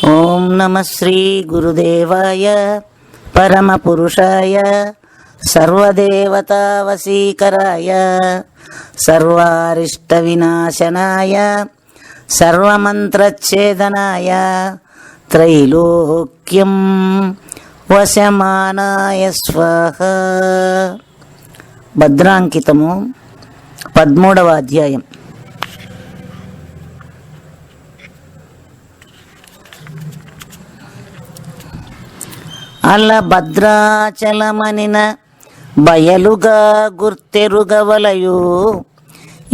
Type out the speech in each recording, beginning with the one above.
ఓం నమః శ్రీ గురుదేవాయ పరమపురుషాయ సర్వదేవతావశీకరాయ సర్వారిష్ట వినాశనాయ సర్వమంత్రచ్ఛేదనాయ త్రైలోక్యం వశమానాయ స్వాహ. భద్రాంకితము 13వ అధ్యాయం. అల భద్రాచలమనిన బయలుగా గుర్తెరుగవలయు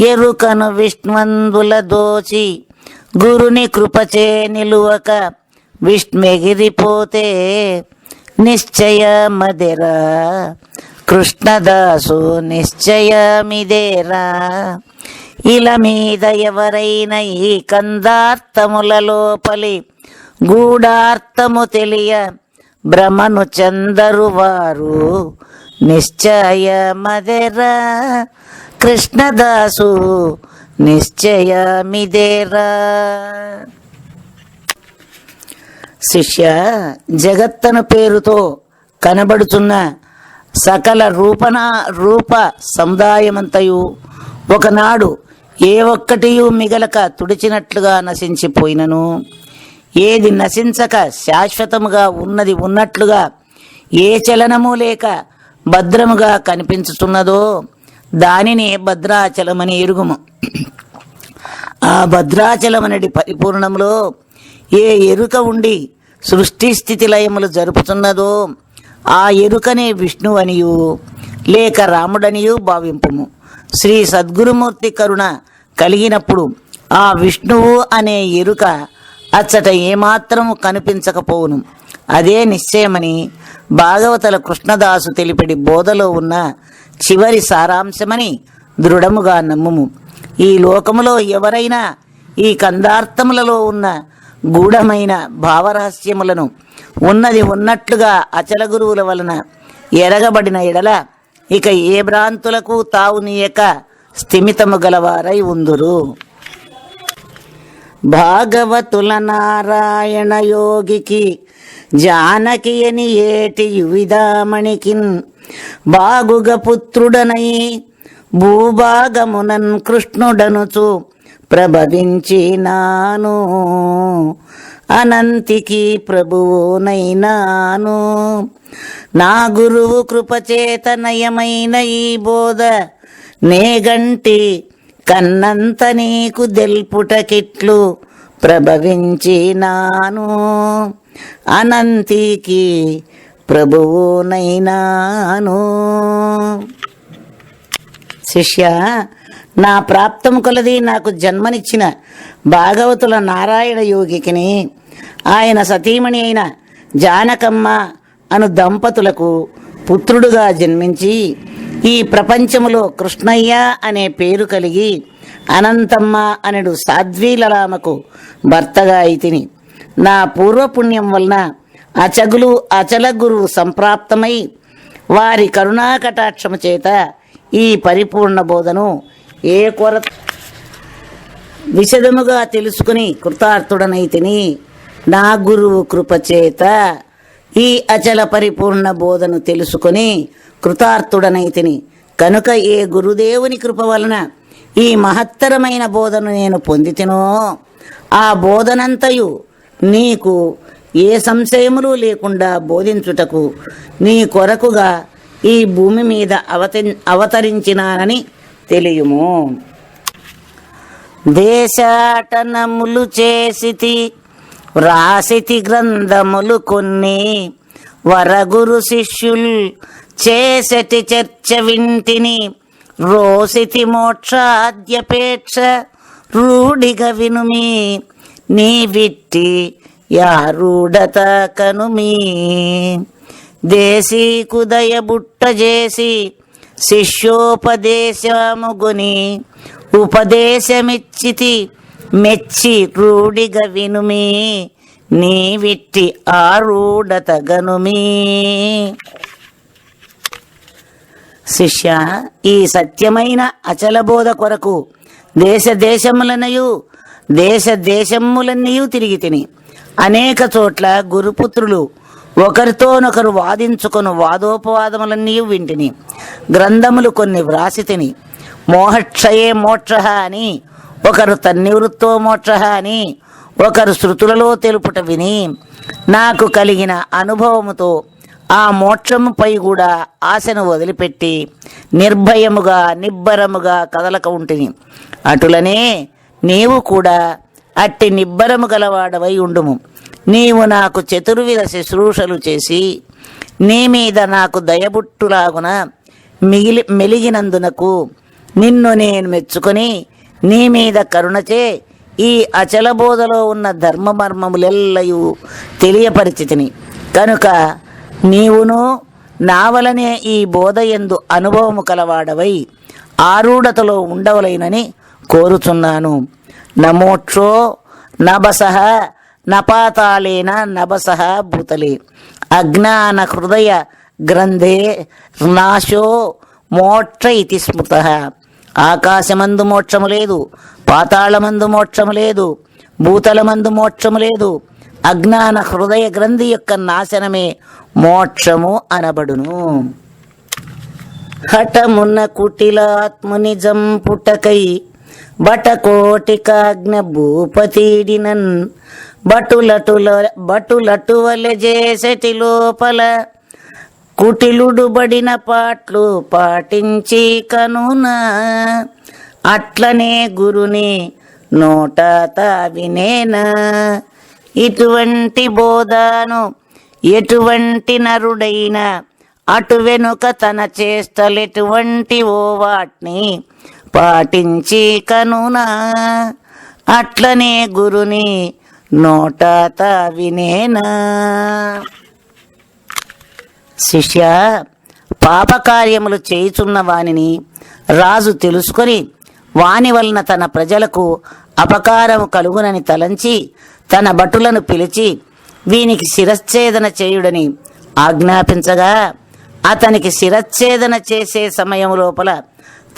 ఎరుకను విష్ణువందుల దోచి గురుని కృపచే నిలువక విష్ణుమెగిరిపోతే నిశ్చయమదెరా కృష్ణదాసు నిశ్చయమిదేరా. ఇల మీద ఎవరైనా ఈ కందార్థముల లోపలి గూఢార్థము తెలియ భ్రమను చందరు వారు నిశ్చయమదెరా కృష్ణదాసు నిశ్చయమిదేరా. శిష్య, జగత్తను పేరుతో కనబడుచున్న సకల రూప సముదాయమంతయు ఒకనాడు ఏ ఒక్కటియు మిగలక తుడిచినట్లుగా నశించిపోయినను, ఏది నశించక శాశ్వతముగా ఉన్నది ఉన్నట్లుగా ఏ చలనము లేక భద్రముగా కనిపించుతున్నదో దానిని భద్రాచలమని ఎరుగుము. ఆ భద్రాచలమనడి పరిపూర్ణంలో ఏ ఎరుక ఉండి సృష్టి స్థితి లయములు జరుపుతున్నదో ఆ ఎరుకనే విష్ణువు అనియు లేక రాముడనియు భావింపుము. శ్రీ సద్గురుమూర్తి కరుణ కలిగినప్పుడు ఆ విష్ణువు అనే ఎరుక అచ్చట ఏమాత్రము కనిపించకపోవును. అదే నిశ్చయమని భాగవతుల కృష్ణదాసు తెలిపిడి బోధలో ఉన్న చివరి సారాంశమని దృఢముగా నమ్ముము. ఈ లోకములో ఎవరైనా ఈ కందార్థములలో ఉన్న గూఢమైన భావరహస్యములను ఉన్నది ఉన్నట్లుగా అచల గురువుల వలన ఎరగబడిన ఎడల ఇక ఏ భ్రాంతులకు తావునీయక స్థిమితము గలవారై ఉందురు. భాగవతుల నారాయణ యోగికి జానకి అని ఏటి యువిదామణికిన్ బాగుగ పుత్రుడనై భూభాగమునన్ కృష్ణుడనుచు ప్రభవించినాను, అనంతికి ప్రభువునైనాను. నా గురువు కృపచేత నయమైన ఈ బోధ నేగంటి కన్నంత నీకు దెల్పుటకిట్లు ప్రభవించినాను, అనంతికి ప్రభువునైనాను. శిష్య, నా ప్రాప్తము కొలది నాకు జన్మనిచ్చిన భాగవతుల నారాయణ యోగికిని ఆయన సతీమణి అయిన జానకమ్మ అను దంపతులకు పుత్రుడుగా జన్మించి ఈ ప్రపంచములో కృష్ణయ్య అనే పేరు కలిగి అనంతమ్మ అనడు సాధ్వీలలామకు భర్తగా అయితిని. నా పూర్వపుణ్యం వలన అచల గురువు సంప్రాప్తమై వారి కరుణాకటాక్షము చేత ఈ పరిపూర్ణ బోధను ఏ కొరత విశదముగా తెలుసుకుని కృతార్థుడనైతిని. నా గురువు కృపచేత ఈ అచల పరిపూర్ణ బోధను తెలుసుకుని కృతార్థుడనైతిని కనుక ఏ గురుదేవుని కృప వలన ఈ మహత్తరమైన బోధను నేను పొందితినో ఆ బోధనంతయు నీకు ఏ సంశయములు లేకుండా బోధించుటకు నీ కొరకుగా ఈ భూమి మీద అవతరించినానని తెలియము. దేశాటనములు చేసితి, వ్రాసితి గ్రంథములు కొన్ని, వరగురు శిష్యుల్ చేసటి చర్చ వింటిని, రోసితి మోక్షాద్యపేక్ష రూఢిగ వినుమి, నీ విట్టి యారూఢత కనుమి. దేశీకుదయ బుట్ట చేసి శిష్యోపదేశముగుని ఉపదేశమిచ్చితి మెచ్చి రూఢిగ వినుమి, నీ విట్టి ఆరూఢత గనుమి. శిష్య, ఈ సత్యమైన అచలబోధ కొరకు దేశ దేశములనయు దేశ దేశములన్నీయు తిరిగి తిని అనేక చోట్ల గురుపుత్రులు ఒకరితోనొకరు వాదించుకొని వాదోపవాదములన్నీ వింటిని. గ్రంథములు కొన్ని వ్రాసి తిని. మోహక్షయే మోక్ష అని ఒకరు తన్నివృత్తో మోక్ష అని ఒకరు శృతులలో తెలుపుట విని నాకు కలిగిన అనుభవముతో ఆ మోక్షముపై కూడా ఆశను వదిలిపెట్టి నిర్భయముగా నిబ్బరముగా కదలక ఉంటిని. అటులనే నీవు కూడా అట్టి నిబ్బరము గలవాడవై ఉండుము. నీవు నాకు చతుర్విధ శుశ్రూషలు చేసి నీ మీద నాకు దయబుట్టులాగున మెలిగినందునకు నిన్ను నేను మెచ్చుకొని నీ మీద కరుణచే ఈ అచల బోధలో ఉన్న ధర్మమర్మములెల్లయూ తెలియపరిచితిని. కనుక నీవును నా వలనే ఈ బోధ యందు అనుభవము కలవాడవై ఆరూఢతలో ఉండవలైనని కోరుచున్నాను. నమోక్షో నభసః నపాతాళేన నభసః భూతలే అజ్ఞాన హృదయ గ్రంథే నాశో మోక్ష ఇతి స్మృతః. ఆకాశమందు మోక్షము లేదు, పాతాళమందు మోక్షము లేదు, భూతలమందు మోక్షము లేదు. అజ్ఞాన హృదయ గ్రంథి యొక్క నాశనమే మోక్షము అనబడును. హఠమున్న కుటిలాత్ముని జంపుటకై బటకోటికాజ్ఞ భూపతిడినన్ బటులటువలె చేసటి లోపల కుటిలుడు బడిన పాట్లు పాటించి కనునా అట్లనే గురుని నోట తావినేనా. ఇటువంటి బోధను ఎటువంటి నరుడైనా అటు వెనుక తన చేష్టలెటువంటి ఓ వాటిని పాటించి కనునా అట్లనే గురుని నోట తావినేనా. శిష్య, పాపకార్యములు చేయుచున్న వానిని రాజు తెలుసుకొని వాని వలన తన ప్రజలకు అపకారము కలుగునని తలంచి తన భటులను పిలిచి వీనికి శిరచ్ఛేదన చేయుడని ఆజ్ఞాపించగా అతనికి శిరచ్ఛేదన చేసే సమయం లోపల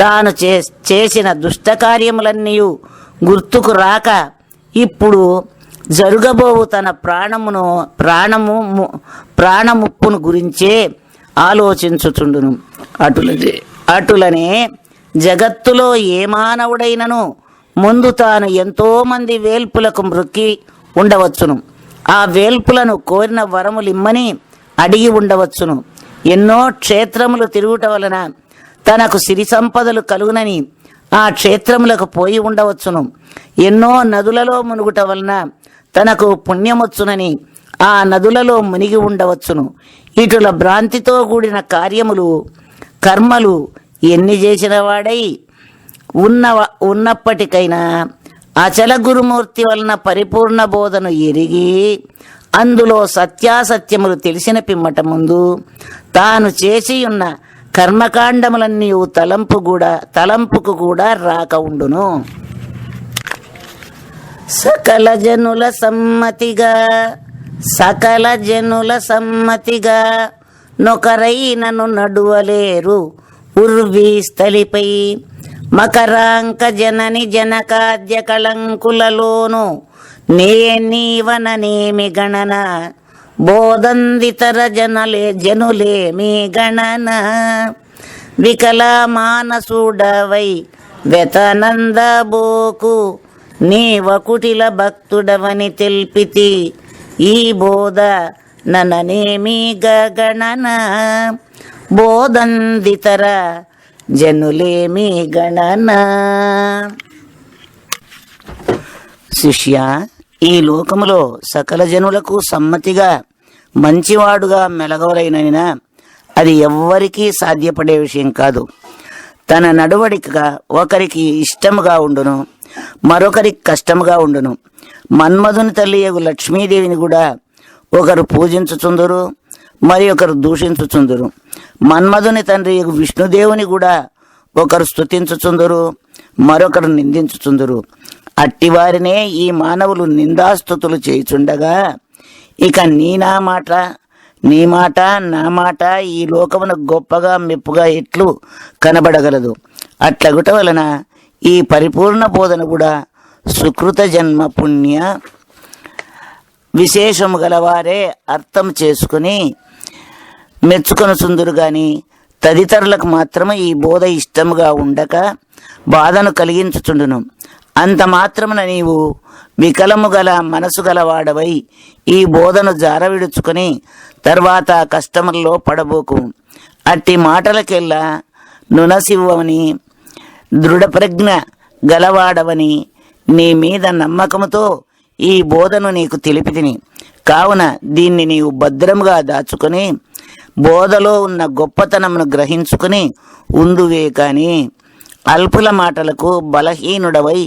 తాను చేసిన దుష్టకార్యములన్నీ గుర్తుకు రాక ఇప్పుడు జరుగబోవు తన ప్రాణముప్పును గురించే ఆలోచించుచుండును. అటులనే జగత్తులో ఏ మానవుడైనను ముందు తాను ఎంతోమంది వేల్పులకు మ్రొక్కి ఉండవచ్చును. ఆ వేల్పులను కోరిన వరములిమ్మని అడిగి ఉండవచ్చును. ఎన్నో క్షేత్రములు తిరుగుట వలన తనకు సిరి సంపదలు కలుగునని ఆ క్షేత్రములకు పోయి ఉండవచ్చును. ఎన్నో నదులలో మునుగుట వలన తనకు పుణ్యమొచ్చునని ఆ నదులలో మునిగి ఉండవచ్చును. ఇటుల భ్రాంతితో కూడిన కర్మలు ఎన్ని చేసిన వాడై ఉన్నప్పటికైనా అచల గురుమూర్తి వలన పరిపూర్ణ బోధను ఎరిగి అందులో సత్యాసత్యములు తెలిసిన పిమ్మట ముందు తాను చేసి ఉన్న కర్మకాండములన్నీ తలంపుకు కూడా రాక ఉండును. సకల జనుల సమ్మతిగా నొకరైనను నడువలేరు ఉర్వీ స్థలిపై మకరాంక జనని జనకాద్య కళంకులలోను నీవననేమి గణన బోధందితర జనులేమి గణన. వికలమానసుడవై వెతనందబోకు నీవకుటిల భక్తుడవని తెల్పితి ఈ బోధ నననేమి గణన బోధందితర జనులేమి గణన. శిష్య, ఈ లోకములో సకల జనులకు సమ్మతిగా మంచివాడుగా మెలగవలైనైనా అది ఎవ్వరికీ సాధ్యపడే విషయం కాదు. తన నడువడికగా ఒకరికి ఇష్టముగా ఉండును, మరొకరికి కష్టముగా ఉండును. మన్మధుని తల్లియగు లక్ష్మీదేవిని కూడా ఒకరు పూజించుచుందురు, మరి ఒకరు దూషించుచుందురు. మన్మధుని తండ్రి విష్ణుదేవుని కూడా ఒకరు స్తుతించుచుందురు, మరొకరు నిందించుచుందురు. అట్టివారినే ఈ మానవులు నిందాస్తుతులు చేయుచుండగా ఇక నీ మాట నా మాట ఈ లోకమున గొప్పగా మెప్పుగా ఎట్లు కనబడగలదు. అట్లగుట వలన ఈ పరిపూర్ణ బోధన కూడా సుకృత జన్మ పుణ్య విశేషము గలవారే అర్థం చేసుకుని మెచ్చుకొని సుందురు గాని తదితరులకు మాత్రమే ఈ బోధ ఇష్టముగా ఉండక బాధను కలిగించుచుండును. అంత మాత్రమున నీవు వికలము గల మనసు గలవాడవై ఈ బోధను జారవిడుచుకొని తర్వాత కష్టములలో పడబోకు. అట్టి మాటలకెల్లా నునసివ్వని దృఢప్రజ్ఞ గలవాడవని నీ మీద నమ్మకముతో ఈ బోధను నీకు తెలిపితిని. కావున దీన్ని నీవు భద్రముగా దాచుకొని బోధలో ఉన్న గొప్పతనమును గ్రహించుకుని ఉందువే కాని అల్పుల మాటలకు బలహీనుడవై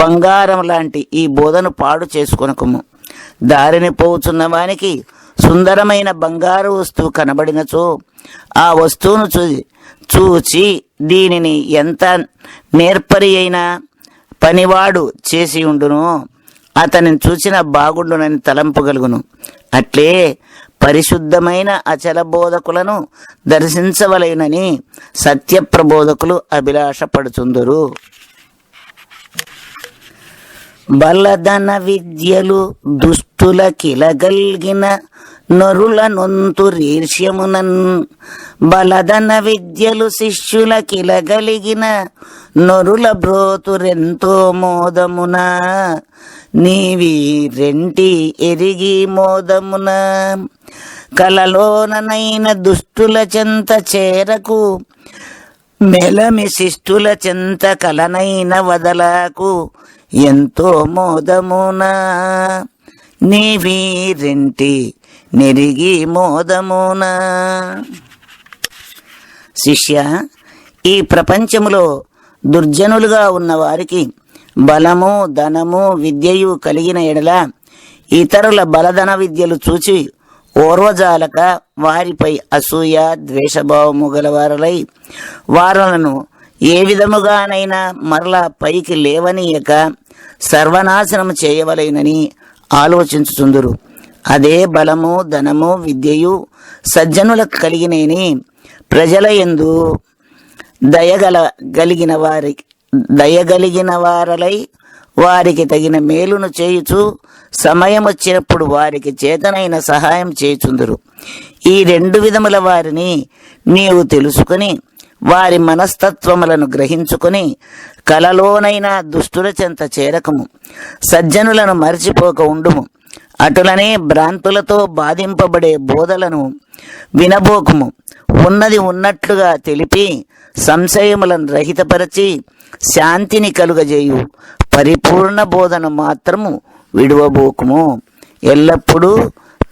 బంగారం లాంటి ఈ బోధను పాడు చేసుకొనకుము. దారిని పోచున్న వానికి సుందరమైన బంగారు వస్తువు కనబడినచో ఆ వస్తువును చూచి దీనిని ఎంత నేర్పరి అయిన పనివాడు చేసి ఉండును అతనిని చూచిన బాగుండునని తలంపగలుగును. అట్లే పరిశుద్ధమైన అచల బోధకులను దర్శించవలెనని సత్యప్రబోధకులు అభిలాషపడుచుందురు. బలదన విద్యలు దుష్టుల కిలగల్గిన నరుల నొంతురీర్ష్యమునన్ బలదన విద్యలు శిష్యుల కిలగలిగిన నరుల బ్రోతురెంతో మోదమున నీవి రెంటి ఎరిగి మోదమున కలలోననైన దుష్టుల చెంత చేరకు మెలమి శిష్టుల చెంత కలనైన వదలకు ఎంతో మోదమున నీవి రెంటి నెరిగి మోదమున. శిష్య, ఈ ప్రపంచములో దుర్జనులుగా ఉన్న వారికి బలము ధనము విద్యయు కలిగిన ఎడల ఇతరుల బలధన విద్యలు చూచి ఓర్వజాలక వారిపై అసూయ ద్వేషభావము గలవారలై వారులను ఏ విధముగానైనా మరలా పైకి లేవనీయక సర్వనాశనము చేయవలెనని ఆలోచించుచుందురు. అదే బలము ధనము విద్యయు సజ్జనులకు కలిగినేని ప్రజల యందు దయగలిగిన వారలై వారికి తగిన మేలును చేయుచు సమయం వచ్చినప్పుడు వారికి చేతనైన సహాయం చేయుచుందురు. ఈ రెండు విధముల వారిని నీవు తెలుసుకుని వారి మనస్తత్వములను గ్రహించుకుని కలలోనైనా దుష్టుల చెంత చేరకము, సజ్జనులను మరిచిపోక ఉండుము. అటులనే భ్రాంతులతో బాధింపబడే బోధలను వినబోకుము. ఉన్నది ఉన్నట్లుగా తెలిపి సంశయములను రహితపరచి శాంతిని కలుగజేయు పరిపూర్ణ బోధను మాత్రము విడువబోకుము. ఎల్లప్పుడూ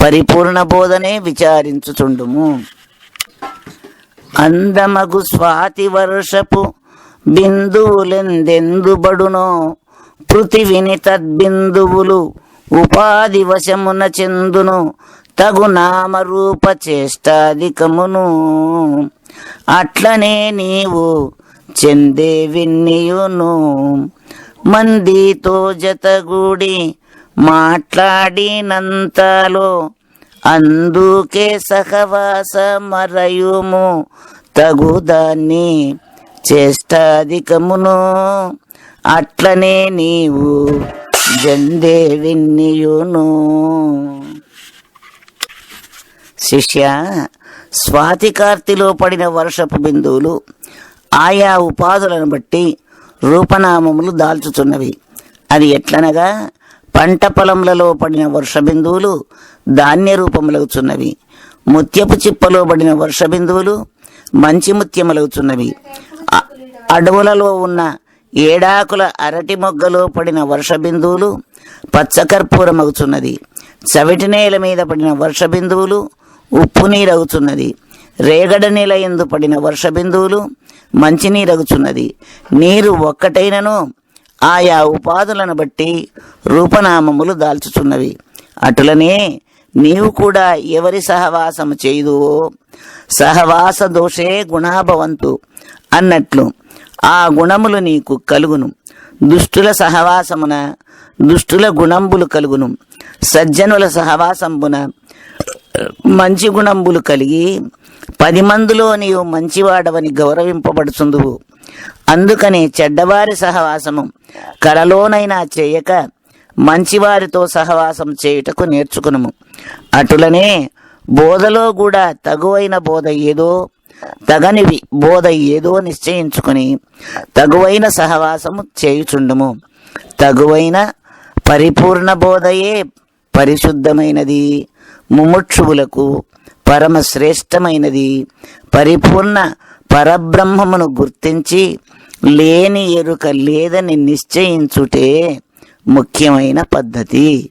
పరిపూర్ణ బోధనే విచారించుచుండుము. అందమగు స్వాతి వర్షపు బిందువులెందెందుబడునో పృథివిని తద్బిందువులు ఉపాధి వశమున చెందును తగు నామరూప చేష్టాధికమును. అట్లనే నీవు చెందే విన్నియును మందితో జతగూడి మాట్లాడినంతలో అందుకే సహవాస మరయుము తగుదాన్ని చేష్టాధికమును. అట్లనే నీవు జందే విన్నియును. శిష్య, స్వాతి కార్తిలో పడిన వర్షపు బిందువులు ఆయా ఉపాధులను బట్టి రూపనామములు దాల్చుచున్నవి. అది ఎట్లనగా పంట పొలములలో పడిన వర్ష బిందువులు ధాన్య రూపములవుచున్నవి. ముత్యపు చిప్పలో పడిన వర్ష బిందువులు మంచి ముత్యములవుచున్నవి. అడవులలో ఉన్న ఏడాకుల అరటి మొగ్గలో పడిన వర్ష బిందువులు పచ్చకర్పూరమవుచున్నది. చవిటి నేల మీద పడిన వర్ష బిందువులు ఉప్పు నీరవుచున్నది. రేగడ నేల యందు పడిన వర్ష బిందువులు మంచినీరగుచున్నది. నీరు ఒక్కటైనను ఆయా ఉపాధులను బట్టి రూపనామములు దాల్చుచున్నవి. అటులనే నీవు కూడా ఎవరి సహవాసము చేయుదువో సహవాస దోషే గుణాభవంతు అన్నట్లు ఆ గుణములు నీకు కలుగును. దుష్టుల సహవాసమున దుష్టుల గుణంబులు కలుగును. సజ్జనుల సహవాసంబున మంచి గుణంబులు కలిగి 10 మందిలో నీవు మంచివాడవని గౌరవింపబడుచుందువు. అందుకని చెడ్డవారి సహవాసము కలలోనైనా చేయక మంచివారితో సహవాసం చేయుటకు నేర్చుకునుము. అటులనే బోధలో కూడా తగువైన బోధ ఏదో, తగనివి బోధ ఏదో నిశ్చయించుకుని తగువైన సహవాసము చేయుచుండుము. తగువైన పరిపూర్ణ బోధయే పరిశుద్ధమైనది, ముముక్షువులకు పరమశ్రేష్టమైనది. పరిపూర్ణ పరబ్రహ్మమును గుర్తించి లేని ఎరుక లేదని నిశ్చయించుటే ముఖ్యమైన పద్ధతి.